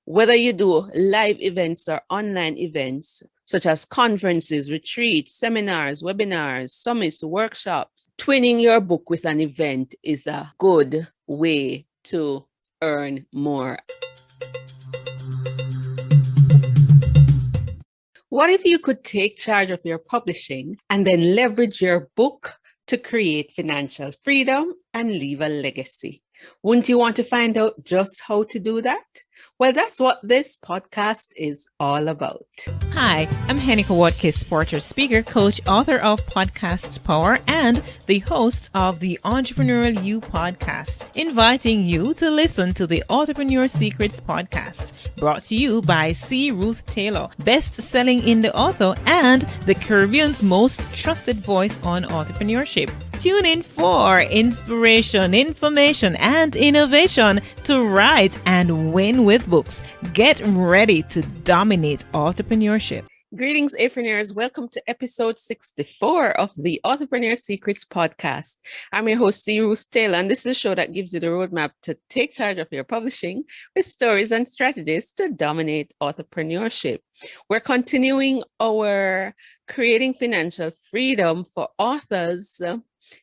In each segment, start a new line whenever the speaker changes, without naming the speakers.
Whether you do live events or online events, such as conferences, retreats, seminars, webinars, summits, workshops, twinning your book with an event is a good way to earn more. What if you could take charge of your publishing and then leverage your book to create financial freedom and leave a legacy? Wouldn't you want to find out just how to do that? Well, that's what this podcast is all about.
Hi, I'm Hennika Watkis, Porter, speaker, coach, author of Podcast Power, and the host of the Entrepreneurial You podcast, inviting you to listen to the Authorpreneur Secrets podcast, brought to you by C. Ruth Taylor, best-selling indie author and the Caribbean's most trusted voice on entrepreneurship. Tune in for inspiration, information, and innovation to write and win with books. Get ready to dominate entrepreneurship.
Greetings, Authorpreneurs. Welcome to episode 64 of the Authorpreneur Secrets podcast. I'm your host, C. Ruth Taylor, and this is a show that gives you the roadmap to take charge of your publishing with stories and strategies to dominate entrepreneurship. We're continuing our Creating Financial Freedom for Authors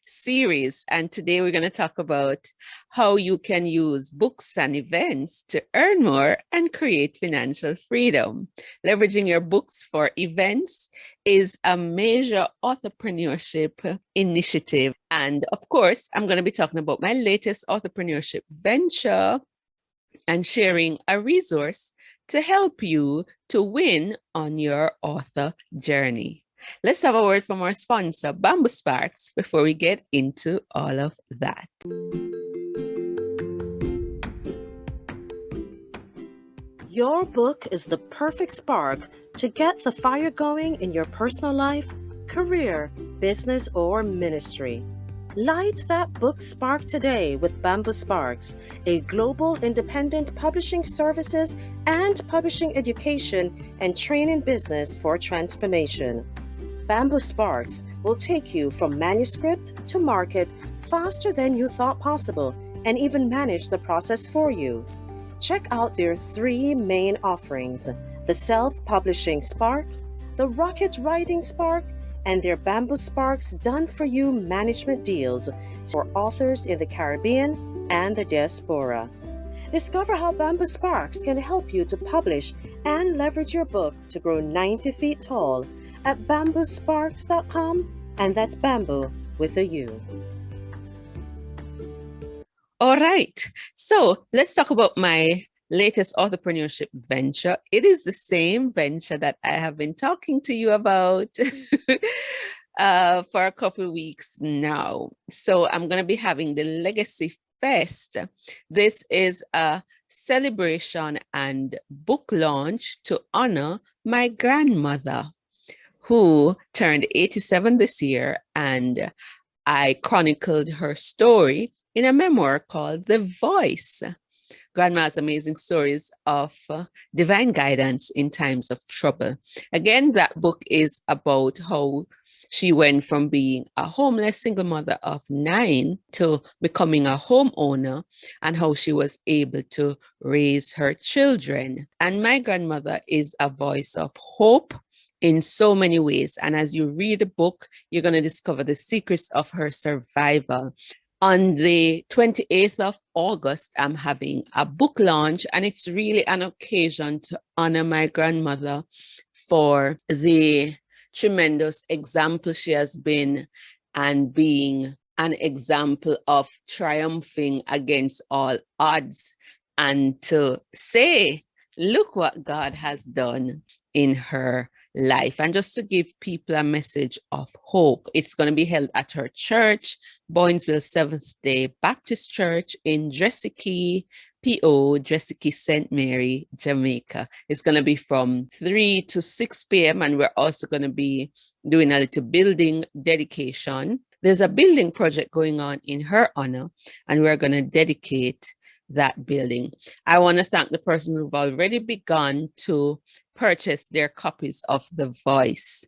series, and today we're going to talk about how you can use books and events to earn more and create financial freedom. Leveraging your books for events is a major entrepreneurship initiative, and of course I'm going to be talking about my latest entrepreneurship venture and sharing a resource to help you to win on your author journey. Let's have a word from our sponsor, BambuSparks, before we get into all of that.
Your book is the perfect spark to get the fire going in your personal life, career, business, or ministry. Light that book spark today with BambuSparks, a global independent publishing services and publishing education and training business for transformation. BambuSparks will take you from manuscript to market faster than you thought possible and even manage the process for you. Check out their three main offerings: the Self-Publishing Spark, the Rocket Writing Spark, and their BambuSparks Done-For-You management deals for authors in the Caribbean and the diaspora. Discover how BambuSparks can help you to publish and leverage your book to grow 90 feet tall at BambuSparks.com, and that's bamboo with a U.
All right, so let's talk about my latest entrepreneurship venture. It is the same venture that I have been talking to you about for a couple of weeks now. So I'm going to be having the Legacy Fest. This is a celebration and book launch to honor my grandmother, who turned 87 this year, and I chronicled her story in a memoir called The Voice. Grandma's amazing stories of divine guidance in times of trouble. Again, that book is about how she went from being a homeless single mother of 9 to becoming a homeowner, and how she was able to raise her children. And my grandmother is a voice of hope in so many ways. And as you read the book, you're going to discover the secrets of her survival. On the 28th of August, I'm having a book launch, and it's really an occasion to honor my grandmother for the tremendous example she has been, and being an example of triumphing against all odds, and to say, look what God has done in her life, and just to give people a message of hope. It's going to be held at her church, Boynesville Seventh-day Baptist Church in Dressicky, PO, Dressicky St. Mary, Jamaica. It's going to be from 3 to 6 p.m. and we're also going to be doing a little building dedication. There's a building project going on in her honor, and we're going to dedicate that building. I want to thank the person who've already begun to purchase their copies of The Voice.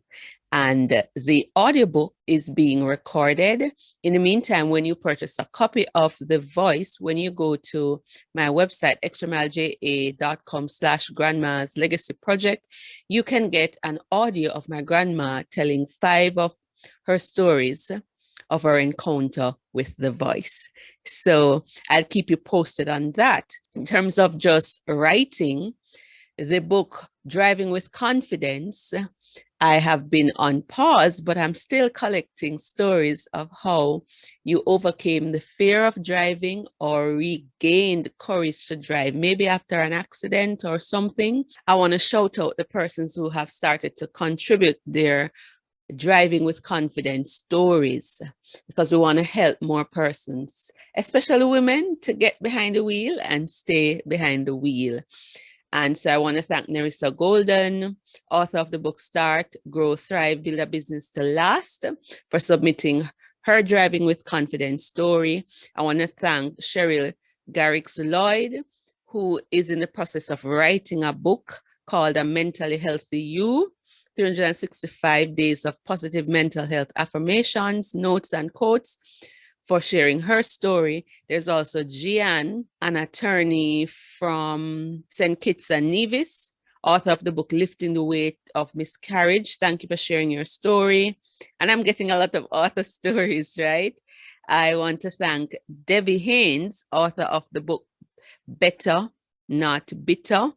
And the audiobook is being recorded. In the meantime, when you purchase a copy of The Voice, when you go to my website, extramileja.com/grandma's legacy project, you can get an audio of my grandma telling 5 of her stories of her encounter with The Voice. So I'll keep you posted on that. In terms of just writing, the book Driving with Confidence, I have been on pause, but I'm still collecting stories of how you overcame the fear of driving or regained courage to drive, maybe after an accident or something. I want to shout out the persons who have started to contribute their Driving with Confidence stories, because we want to help more persons, especially women, to get behind the wheel and stay behind the wheel. And so I want to thank Nerissa Golden, author of the book Start, Grow, Thrive, Build a Business to Last, for submitting her Driving with Confidence story. I want to thank Cheryl Garrix-Lloyd, who is in the process of writing a book called A Mentally Healthy You, 365 Days of Positive Mental Health Affirmations, Notes, and Quotes, for sharing her story. There's also Gian, an attorney from St. Kitts and Nevis, author of the book Lifting the Weight of Miscarriage. Thank you for sharing your story. And I'm getting a lot of author stories, right? I want to thank Debbie Haynes, author of the book Better, Not Bitter,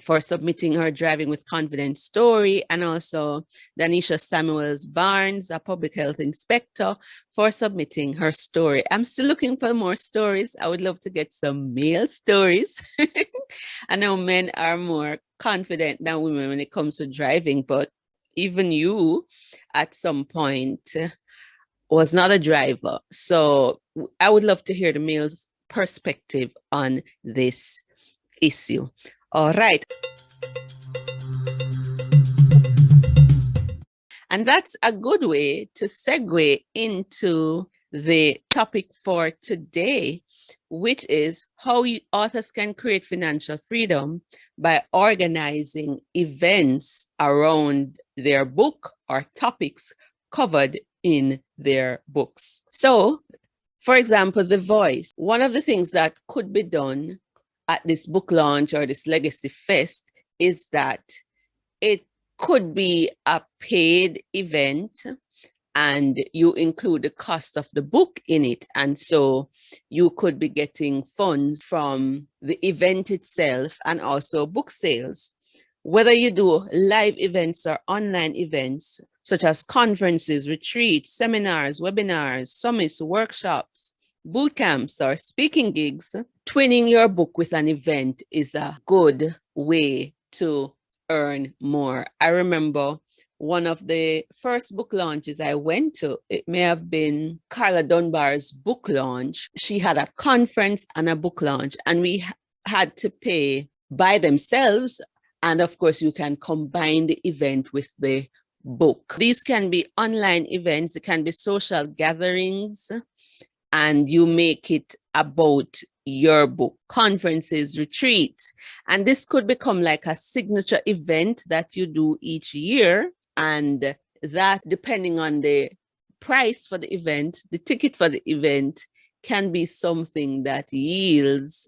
for submitting her Driving with Confidence story, and also Danisha Samuels Barnes, a public health inspector, for submitting her story. I'm still looking for more stories. I would love to get some male stories. I know men are more confident than women when it comes to driving, but even you at some point was not a driver. So I would love to hear the male's perspective on this issue. All right. And that's a good way to segue into the topic for today, which is how authors can create financial freedom by organizing events around their book or topics covered in their books. So, for example, The Voice. One of the things that could be done at this book launch or this Legacy Fest is that it could be a paid event and you include the cost of the book in it. And so you could be getting funds from the event itself and also book sales. Whether you do live events or online events, such as conferences, retreats, seminars, webinars, summits, workshops, boot camps, or speaking gigs, twinning your book with an event is a good way to earn more. I remember one of the first book launches I went to, it may have been Carla Dunbar's book launch. She had a conference and a book launch, and we had to pay by themselves. And of course, you can combine the event with the book. These can be online events, it can be social gatherings, and you make it about your book, conferences, retreats. And this could become like a signature event that you do each year. And that, depending on the price for the event, the ticket for the event, can be something that yields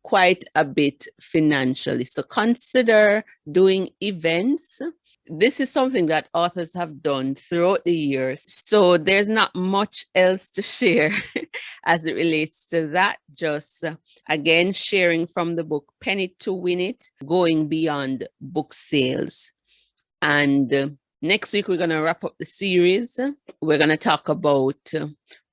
quite a bit financially. So consider doing events. This is something that authors have done throughout the years. So there's not much else to share as it relates to that. Just again, sharing from the book, Pen It to Win It, going beyond book sales. And next week, we're going to wrap up the series. We're going to talk about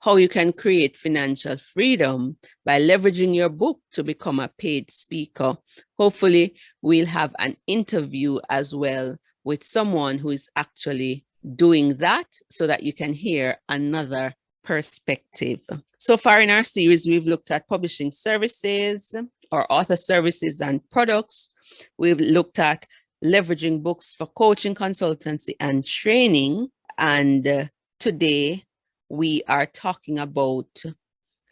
how you can create financial freedom by leveraging your book to become a paid speaker. Hopefully, we'll have an interview as well with someone who is actually doing that so that you can hear another perspective. So far in our series, we've looked at publishing services or author services and products. We've looked at leveraging books for coaching, consultancy, and training. And today we are talking about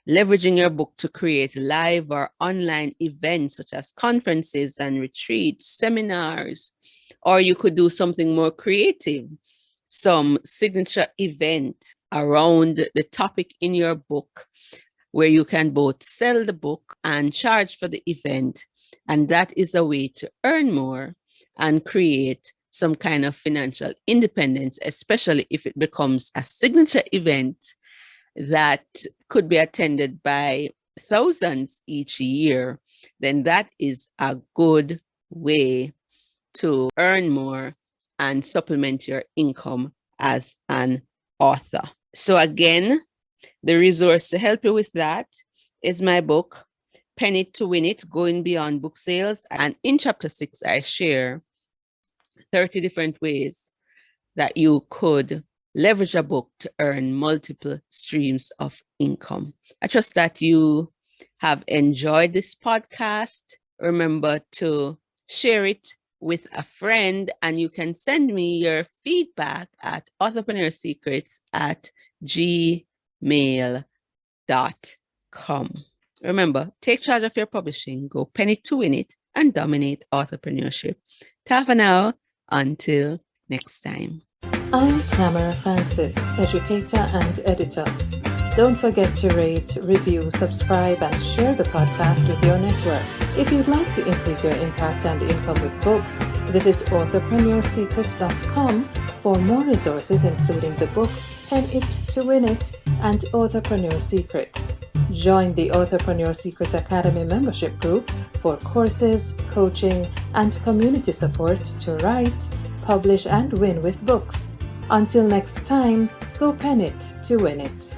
leveraging your book to create live or online events such as conferences and retreats, seminars, Or you could do something more creative, some signature event around the topic in your book, where you can both sell the book and charge for the event. And that is a way to earn more and create some kind of financial independence, especially if it becomes a signature event that could be attended by thousands each year. Then that is a good way to earn more and supplement your income as an author. So again, the resource to help you with that is my book, Pen It to Win It, Going Beyond Book Sales. And in chapter 6, I share 30 different ways that you could leverage a book to earn multiple streams of income. I trust that you have enjoyed this podcast. Remember to share it with a friend, and you can send me your feedback at authorpreneursecrets@gmail.com. Remember, take charge of your publishing, go pen it to win it, and dominate authorpreneurship. Ta for now, until next time.
I'm Tamara Francis, educator and editor. Don't forget to rate, review, subscribe, and share the podcast with your network. If you'd like to increase your impact and income with books, visit authorpreneursecret.com for more resources, including the books Pen It to Win It and Authorpreneur Secrets. Join the Authorpreneur Secret Academy membership group for courses, coaching, and community support to write, publish, and win with books. Until next time, go pen it to win it.